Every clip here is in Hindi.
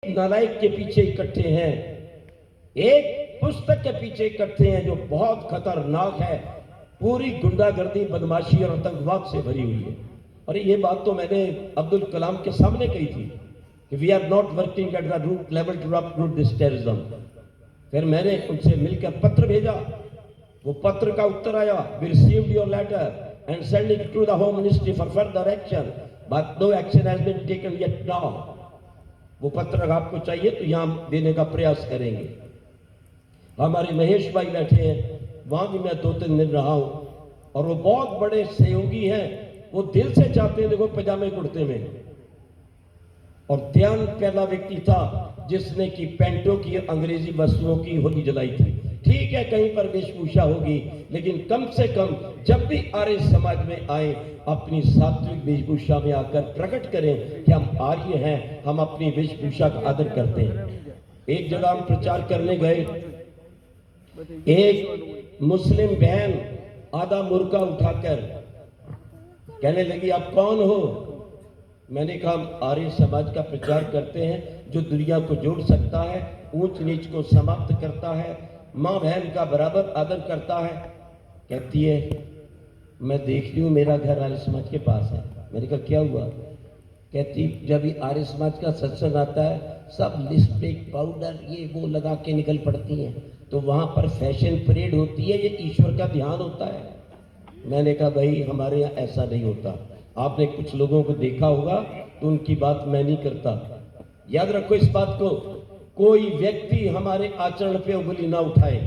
नालायक के पीछे इकट्ठे हैं, एक पुस्तक के पीछे इकट्ठे हैं जो बहुत खतरनाक है, पूरी गुंडागर्दी, बदमाशी और आतंकवाद से भरी हुई है। और ये बात तो मैंने अब्दुल कलाम के सामने कही थी कि we are not working at the root level to uproot this terrorism. फिर मैंने उनसे मिलकर पत्र भेजा, वो पत्र का उत्तर आया, we received your letter and send it to the home ministry for further action but no action has been taken yet now. वो पत्र अगर आपको चाहिए तो यहां देने का प्रयास करेंगे। हमारे महेश भाई बैठे हैं, वहां भी मैं 2-3 दिन रहा हूं और वो बहुत बड़े सहयोगी हैं। वो दिल से चाहते हैं देखो पजामे कुर्ते में। और ध्यान पहला व्यक्ति था जिसने की पेंटों की अंग्रेजी वस्तुओं की होली जलाई थी। ठीक है कहीं पर वेशभूषा होगी, लेकिन कम से कम जब भी आर्य समाज में आए अपनी सात्विक वेशभूषा में आकर प्रकट करें कि हम आर्य हैं, हम अपनी वेशभूषा का आदर करते हैं। एक जगह हम प्रचार करने गए, एक मुस्लिम बहन आधा मुर्गा उठाकर कहने लगी आप कौन हो? मैंने कहा हम आर्य समाज का प्रचार करते हैं जो दुनिया को जोड़ सकता है, ऊंच नीच को समाप्त करता है, माँ बहन का बराबर आदर करता है। कहती है मैं देख रही हूँ मेरा घर आर्य समाज के पास है। मैंने कहा क्या हुआ? कहती जब ये आर्य समाज का सत्संग आता है सब लिपस्टिक पाउडर ये वो लगा के निकल पड़ती हैं, तो वहां पर फैशन परेड होती है, ये ईश्वर का ध्यान होता है। मैंने कहा भाई हमारे यहाँ ऐसा नहीं होता। आपने कुछ लोगों को देखा होगा तो उनकी बात मैं नहीं करता। याद रखो इस बात को, कोई व्यक्ति हमारे आचरण पे उंगली ना उठाए,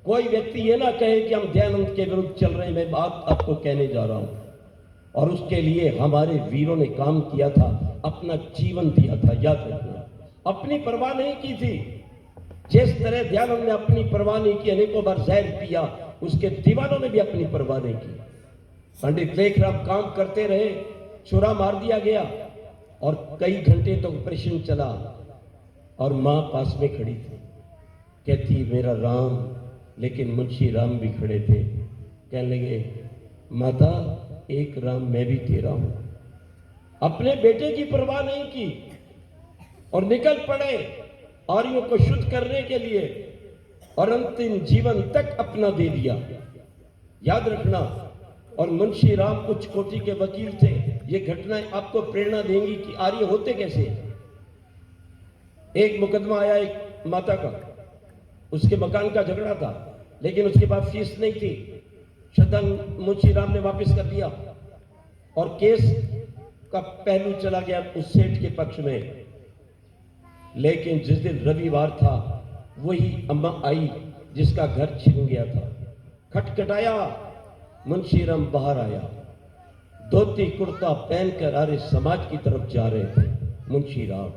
कोई व्यक्ति ये ना कहे कि हम दयानंद के विरुद्ध चल रहे हैं। मैं बात आपको कहने जा रहा हूं, और उसके लिए हमारे वीरों ने काम किया था, अपना जीवन दिया था। याद रखना, अपनी परवाह नहीं की थी। जिस तरह दयानंद ने अपनी परवाह नहीं की, अनेकों बार जहर पिया, उसके दीवानों ने भी अपनी परवाह नहीं की। पंडित लेखराम काम करते रहे, छुरा मार दिया गया और कई घंटे तक ऑपरेशन चला और मां पास में खड़ी थी। कहती मेरा राम, लेकिन मुंशी राम भी खड़े थे। कहने लगे माता एक राम मैं भी तेरा हूं। अपने बेटे की परवाह नहीं की और निकल पड़े आर्यों को शुद्ध करने के लिए और अंतिम जीवन तक अपना दे दिया। याद रखना, और मुंशी राम उच्च कोटि के वकील थे। ये घटनाएं आपको प्रेरणा देंगी कि आर्य होते कैसे। एक मुकदमा आया एक माता का, उसके मकान का झगड़ा था, लेकिन उसके पास फीस नहीं थी। श्रद्धा मुंशी राम ने वापस कर दिया और केस का पहलू चला गया उस सेठ के पक्ष में। लेकिन जिस दिन रविवार था, वही अम्मा आई जिसका घर छिन गया था। खटखटाया, मुंशी राम बाहर आया, धोती कुर्ता पहनकर आर्य समाज की तरफ जा रहे थे। मुंशी राम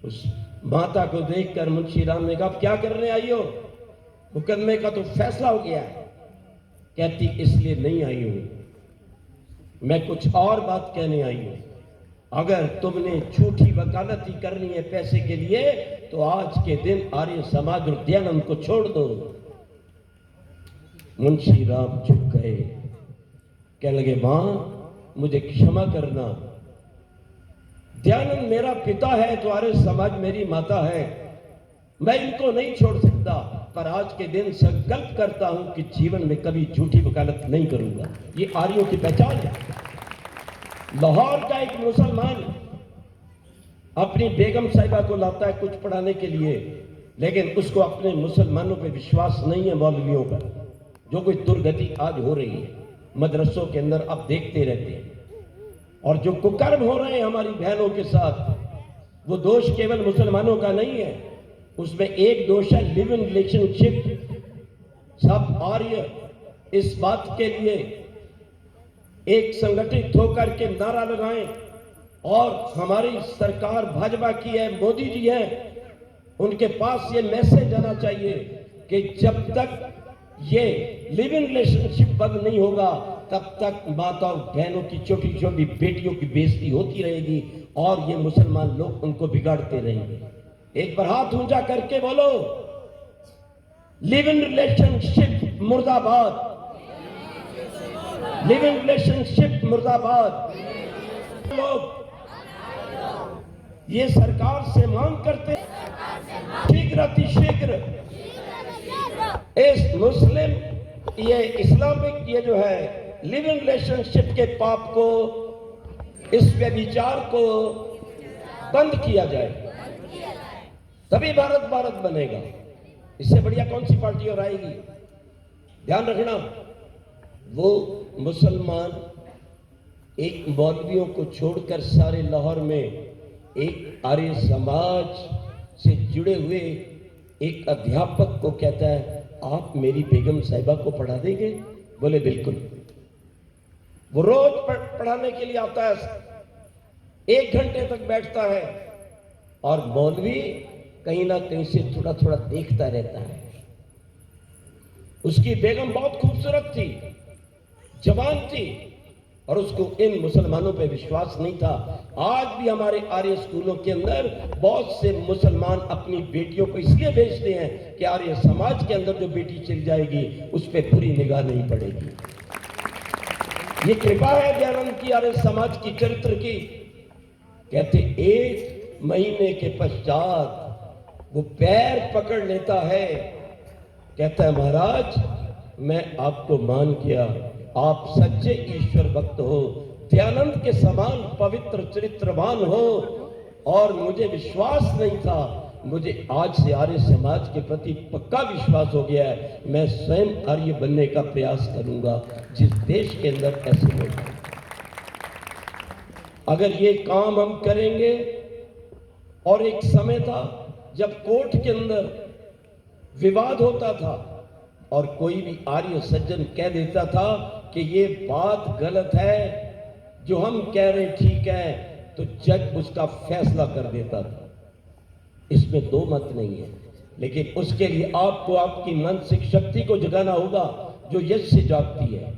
उस माता को देखकर मुंशी राम ने कहा क्या करने आई हो? मुकदमे का तो फैसला हो गया है। कहती इसलिए नहीं आई हूं, मैं कुछ और बात कहने आई हूं। अगर तुमने झूठी वकालती करनी है पैसे के लिए तो आज के दिन आर्य समाज और दयानंद को छोड़ दो। मुंशी राम झुक गए, कहने लगे मां मुझे क्षमा करना, दयानंद मेरा पिता है तो आर्य समाज मेरी माता है, मैं इनको नहीं छोड़ सकता, पर आज के दिन संकल्प करता हूं कि जीवन में कभी झूठी वकालत नहीं करूंगा। ये आर्यों की पहचान है। लाहौर का एक मुसलमान अपनी बेगम साहिबा को लाता है कुछ पढ़ाने के लिए, लेकिन उसको अपने मुसलमानों पे विश्वास नहीं है, मौलवियों पर। जो कोई दुर्गति आज हो रही है मदरसों के अंदर आप देखते रहते हैं, और जो कुकर्म हो रहे हैं हमारी बहनों के साथ, वो दोष केवल मुसलमानों का नहीं है, उसमें एक दोष है लिव इन रिलेशनशिप। सब आर्य इस बात के लिए एक संगठित होकर के नारा लगाएं, और हमारी सरकार भाजपा की है, मोदी जी है, उनके पास ये मैसेज आना चाहिए कि जब तक ये लिव इन रिलेशनशिप बंद नहीं होगा तब तक माताओं बहनों की छोटी छोटी बेटियों की बेइज्जती होती रहेगी और ये मुसलमान लोग उनको बिगाड़ते रहेंगे। एक बार हाथ ऊंचा करके बोलो लिव इन रिलेशनशिप मुर्दाबाद, लिव इन रिलेशनशिप मुर्दाबाद। लोग ये सरकार से मांग करते शीघ्र अतिशीघ्र इस मुस्लिम ये इस्लामिक ये जो है लिविंग रिलेशनशिप के पाप को, इस व्यभिचार को बंद किया जाए, तभी भारत भारत बनेगा। इससे बढ़िया कौन सी पार्टी और आएगी? ध्यान रखना, वो मुसलमान एक मौलवियों को छोड़कर सारे लाहौर में एक आर्य समाज से जुड़े हुए एक अध्यापक को कहता है, आप मेरी बेगम साहिबा को पढ़ा देंगे? बोले बिल्कुल। वो रोज पढ़ाने के लिए आता है, 1 घंटे तक बैठता है और मौलवी कहीं ना कहीं से थोड़ा थोड़ा देखता रहता है। उसकी बेगम बहुत खूबसूरत थी, जवान थी, और उसको इन मुसलमानों पे विश्वास नहीं था। आज भी हमारे आर्य स्कूलों के अंदर बहुत से मुसलमान अपनी बेटियों को इसलिए भेजते हैं कि आर्य समाज के अंदर जो बेटी चल जाएगी उस पर बुरी निगाह नहीं पड़ेगी। ये कृपा है दयानंद की आर्य समाज की चरित्र की। कहते 1 महीने के पश्चात वो पैर पकड़ लेता है, कहता है महाराज मैं आपको मान गया, आप सच्चे ईश्वर भक्त हो, दयानंद के समान पवित्र चरित्रवान हो, और मुझे विश्वास नहीं था, मुझे आज से आर्य समाज के प्रति पक्का विश्वास हो गया है। मैं स्वयं आर्य बनने का प्रयास करूंगा जिस देश के अंदर ऐसे लोग हैं। अगर ये काम हम करेंगे, और एक समय था जब कोर्ट के अंदर विवाद होता था और कोई भी आर्य सज्जन कह देता था कि ये बात गलत है, जो हम कह रहे ठीक है, तो जज उसका फैसला कर देता था। इसमें 2 मत नहीं है, लेकिन उसके लिए आपको आपकी मानसिक शक्ति को जगाना होगा जो यश से जागती है।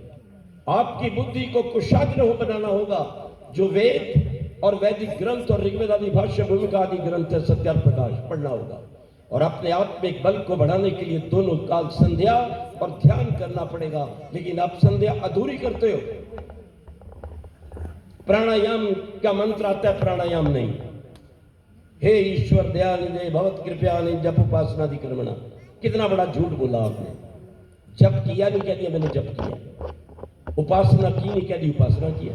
आपकी बुद्धि को कुशाग्र बनाना होगा, जो वेद और वैदिक ग्रंथ और ऋग्वेद आदि भाष्य भूमिका आदि ग्रंथ है, सत्यार्थ प्रकाश पढ़ना होगा। और अपने आत्मिक बल को बढ़ाने के लिए दोनों काल संध्या और ध्यान करना पड़ेगा। लेकिन आप संध्या अधूरी करते हो। प्राणायाम का मंत्र आता है, प्राणायाम नहीं। हे ईश्वर दयानिधे भवत कृपया नहीं जप उपासनादि कर्मणा। कितना बड़ा झूठ बोला आपने। जप किया नहीं कह दिया मैंने जप किया, उपासना की नहीं कह दी उपासना किया।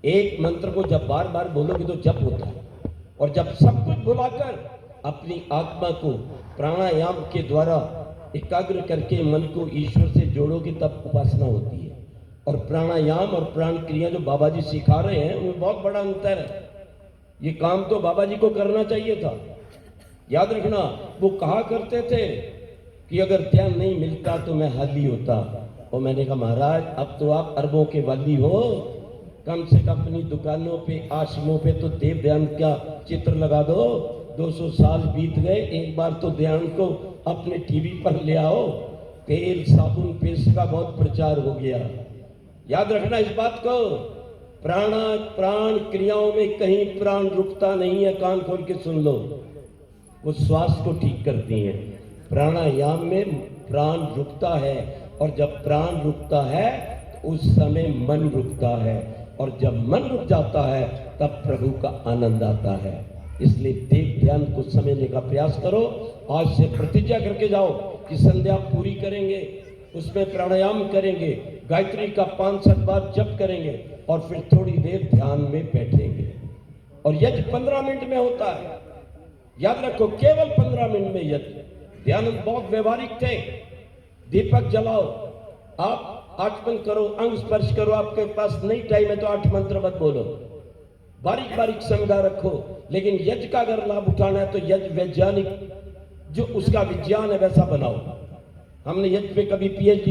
एक मंत्र को जब बार बार बोलोगे तो जप होता है, और जब सब कुछ भुलाकर अपनी आत्मा को प्राणायाम के द्वारा एकाग्र करके मन को ईश्वर से जोड़ोगे तब उपासना होती है। और प्राणायाम और प्राण क्रिया जो बाबा जी सिखा रहे हैं उनमें बहुत बड़ा अंतर है। ये काम तो बाबा जी को करना चाहिए था। याद रखना, वो कहा करते थे कि अगर ध्यान नहीं मिलता तो मैं हाली होता। और मैंने कहा महाराज अब तो आप अरबों के वाली हो, कम से कम अपनी दुकानों पे आश्रमों पे तो देव ध्यान का चित्र लगा दो। 200 साल बीत गए, एक बार तो ध्यान को अपने टीवी पर ले आओ। तेल साबुन पेस्ट का बहुत प्रचार हो गया। याद रखना इस बात को, प्राण क्रियाओं में कहीं प्राण रुकता नहीं है। कान खोल के सुन लो, वो श्वास को ठीक करती है। प्राणायाम में प्राण रुकता है, और जब प्राण रुकता है तो उस समय मन रुकता है, और जब मन रुक जाता है तब प्रभु का आनंद आता है। इसलिए देव ध्यान को समझने का प्रयास करो। आज से प्रतिज्ञा करके जाओ कि संध्या पूरी करेंगे, उसमें प्राणायाम करेंगे, गायत्री का 5-7 बार जप करेंगे, और फिर थोड़ी देर ध्यान में बैठेंगे। और यज्ञ 15 मिनट में होता है। याद रखो, केवल 15 मिनट में यज्ञ। ध्यान बहुत व्यवहारिक थे। दीपक जलाओ, आप आचमन करो, अंग स्पर्श करो। आपके पास नहीं टाइम है तो 8 मंत्र मत बोलो, बारीक बारीक संज्ञा रखो। लेकिन यज्ञ का अगर लाभ उठाना है तो यज्ञ वैज्ञानिक जो उसका विज्ञान है वैसा बनाओ। हमने यज्ञ पे कभी पीएचडी